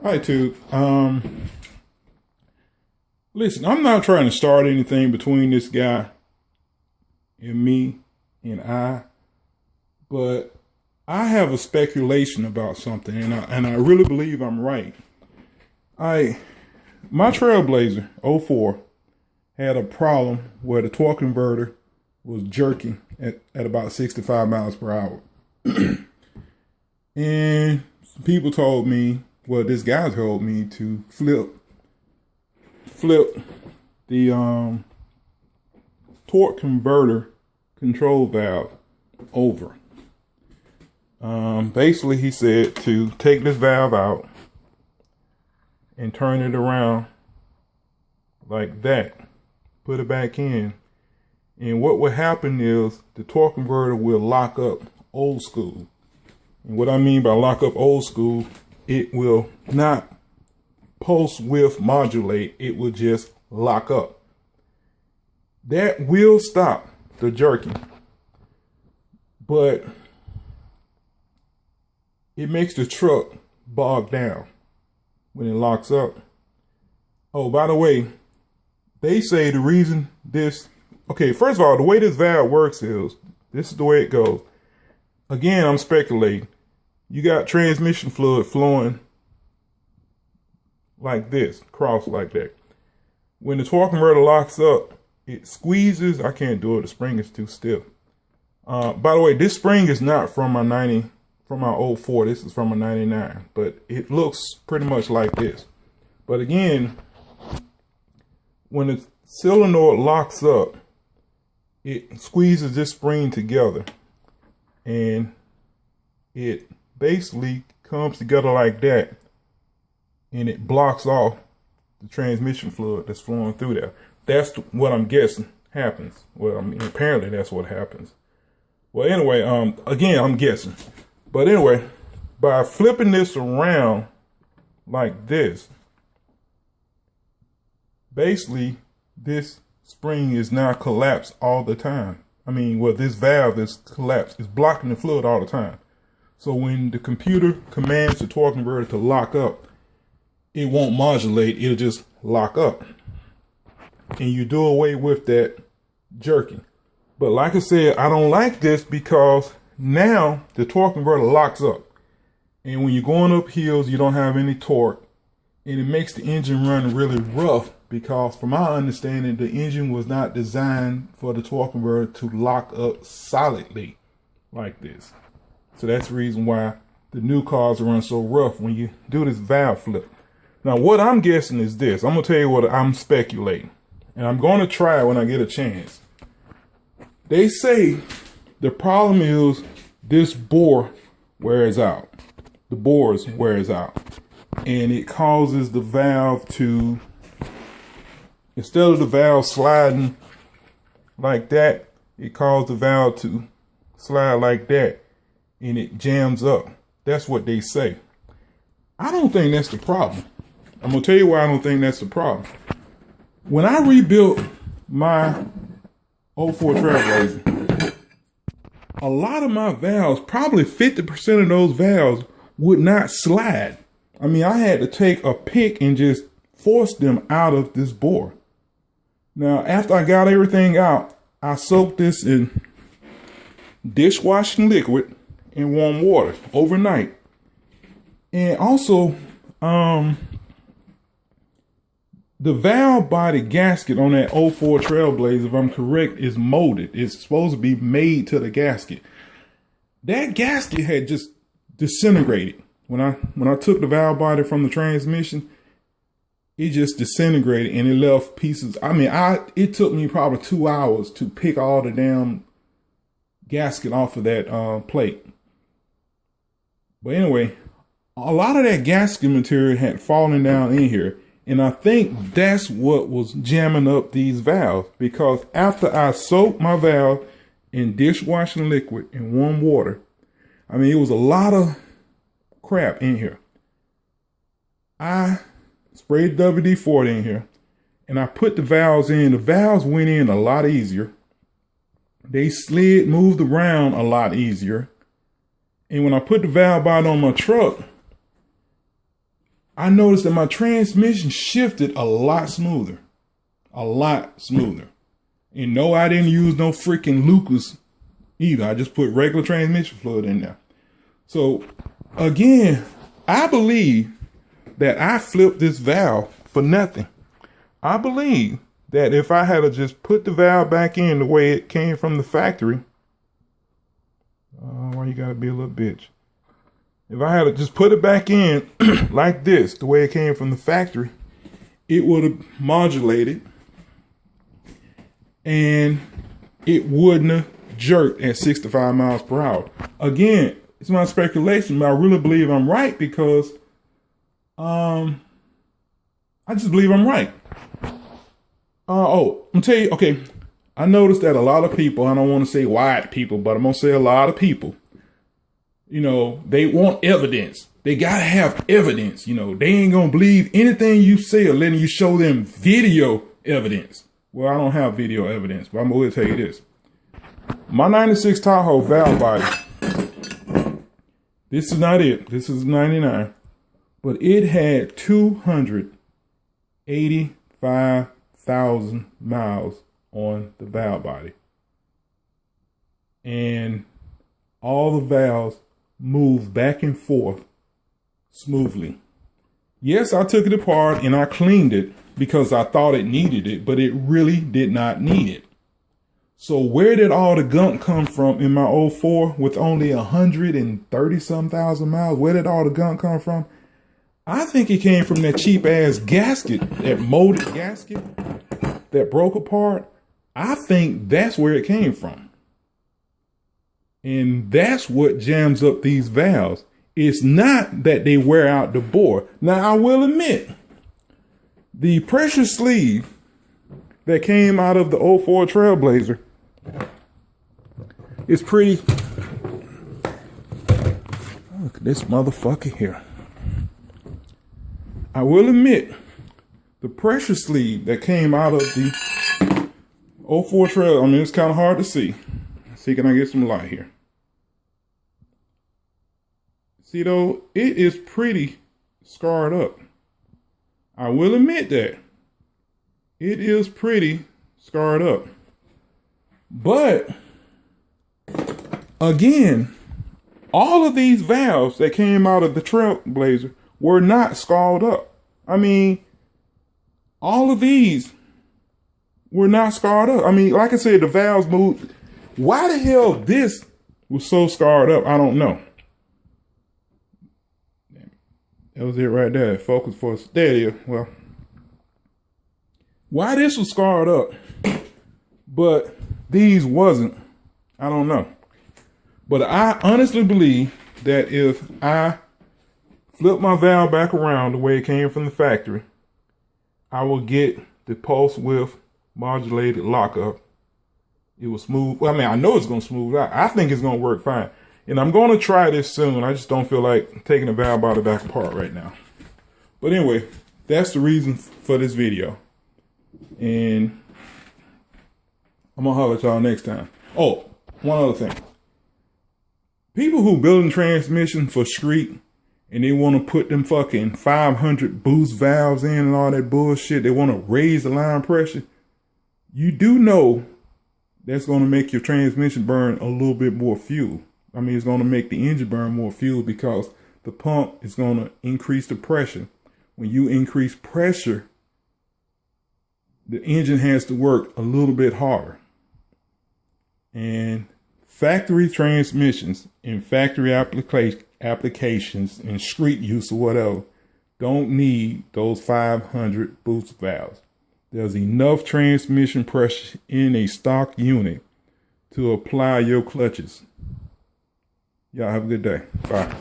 Hi, Tooth. Listen, I'm not trying to start anything between this guy and me and but I have a speculation about something, and I really believe I'm right. My Trailblazer '04 had a problem where the torque converter was jerking at about 65 miles per hour. And some people told me, well, this guy told me to flip the torque converter control valve over. Basically, he said to take this valve out and turn it around like that, put it back in, and what will happen is the torque converter will lock up old school. And what I mean by lock up old school, it will not pulse width modulate, it will just lock up. That will stop the jerking, but it makes the truck bog down when it locks up. Oh, by the way, they say the reason first of all, the way this valve works is, this is the way it goes. Again, I'm speculating. You got transmission fluid flowing like this, cross like that. When the torque converter locks up, it squeezes. I can't do it. The spring is too stiff. By the way, this spring is not from my '04. This is from a '99, but it looks pretty much like this. But again, when the solenoid locks up, it squeezes this spring together, and it basically comes together like that, and it blocks off the transmission fluid that's flowing through there. That's what I'm guessing happens. Well, I mean, apparently that's what happens. Well, anyway, again, I'm guessing. But anyway, by flipping this around like this, basically this spring is now collapsed all the time. I mean, well, this valve is collapsed. It's blocking the fluid all the time. So when the computer commands the torque converter to lock up, it won't modulate, it'll just lock up. And you do away with that jerking. But like I said, I don't like this because now the torque converter locks up. And when you're going up hills, you don't have any torque. And it makes the engine run really rough because from my understanding, the engine was not designed for the torque converter to lock up solidly like this. So that's the reason why the new cars run so rough when you do this valve flip. Now, what I'm guessing is this. I'm going to tell you what I'm speculating. And I'm going to try it when I get a chance. They say the problem is this bore wears out. The bores wears out. And it causes the valve to, instead of the valve sliding like that, it causes the valve to slide like that. And it jams up. That's what they say. I don't think that's the problem. I'm going to tell you why I don't think that's the problem. When I rebuilt my '04 Trailblazer, a lot of my valves, probably 50% of those valves would not slide. I mean, I had to take a pick and just force them out of this bore. Now, after I got everything out, I soaked this in dishwashing liquid in warm water overnight. And also, the valve body gasket on that '04 Trailblazer, if I'm correct, is molded. It's supposed to be made to the gasket. That gasket had just disintegrated. When I took the valve body from the transmission, it just disintegrated and it left pieces. I mean, it took me probably 2 hours to pick all the damn gasket off of that plate. But anyway, a lot of that gasket material had fallen down in here. And I think that's what was jamming up these valves, because after I soaked my valve in dishwashing liquid and warm water, I mean, it was a lot of crap in here. I sprayed WD-40 in here and I put the valves in. The valves went in a lot easier. They moved around a lot easier. And when I put the valve body on my truck, I noticed that my transmission shifted a lot smoother. A lot smoother. And no, I didn't use no freaking Lucas either. I just put regular transmission fluid in there. So again, I believe that I flipped this valve for nothing. I believe that if I had to just put the valve back in the way it came from the factory, why you gotta be a little bitch? If I had to just put it back in like this, the way it came from the factory, it would have modulated and it wouldn't have jerked at 65 miles per hour. Again, it's my speculation, but I really believe I'm right because I just believe I'm right. I'm gonna tell you, okay, I noticed that a lot of people, I don't want to say white people, but I'm gonna say a lot of people, you know, they want evidence. They gotta have evidence. You know, they ain't gonna believe anything you say or letting you show them video evidence. Well, I don't have video evidence, but I'm gonna tell you this. My 96 Tahoe valve body, this is not it. This is 99. But it had 285,000 miles on the valve body. And all the valves moved back and forth smoothly. Yes, I took it apart and I cleaned it because I thought it needed it, but it really did not need it. So where did all the gunk come from in my 04 with only 130 some thousand miles? Where did all the gunk come from? I think it came from that cheap ass gasket, that molded gasket that broke apart. I think that's where it came from. And that's what jams up these valves. It's not that they wear out the bore. Now, I will admit, the pressure sleeve that came out of the 04 Trailblazer is pretty. Look at this motherfucker here. I will admit, the pressure sleeve that came out of the 04 Trail, I mean, it's kind of hard to see. See, can I get some light here? See, though, it is pretty scarred up. I will admit that. It is pretty scarred up. But, again, all of these valves that came out of the Trailblazer were not scarred up. I mean, all of these were not scarred up. I mean, like I said, the valves moved. Why the hell this was so scarred up, I don't know. That was it right there. Focus for us. There it is. Well, why this was scarred up, but these wasn't, I don't know. But I honestly believe that if I flip my valve back around the way it came from the factory, I will get the pulse width modulated lockup. It will smooth. Well, I mean, I know it's going to smooth out. I think it's going to work fine. And I'm going to try this soon. I just don't feel like taking the valve body back apart right now. But anyway, that's the reason for this video. And I'm going to holler at y'all next time. Oh, one other thing. People who building transmission for street and they want to put them fucking 500 boost valves in and all that bullshit. They want to raise the line pressure. You do know that's going to make your transmission burn a little bit more fuel. I mean, it's going to make the engine burn more fuel because the pump is going to increase the pressure. When you increase pressure, the engine has to work a little bit harder. And factory transmissions and factory applications and street use or whatever don't need those 500 boost valves. There's enough transmission pressure in a stock unit to apply your clutches. Y'all have a good day. Bye.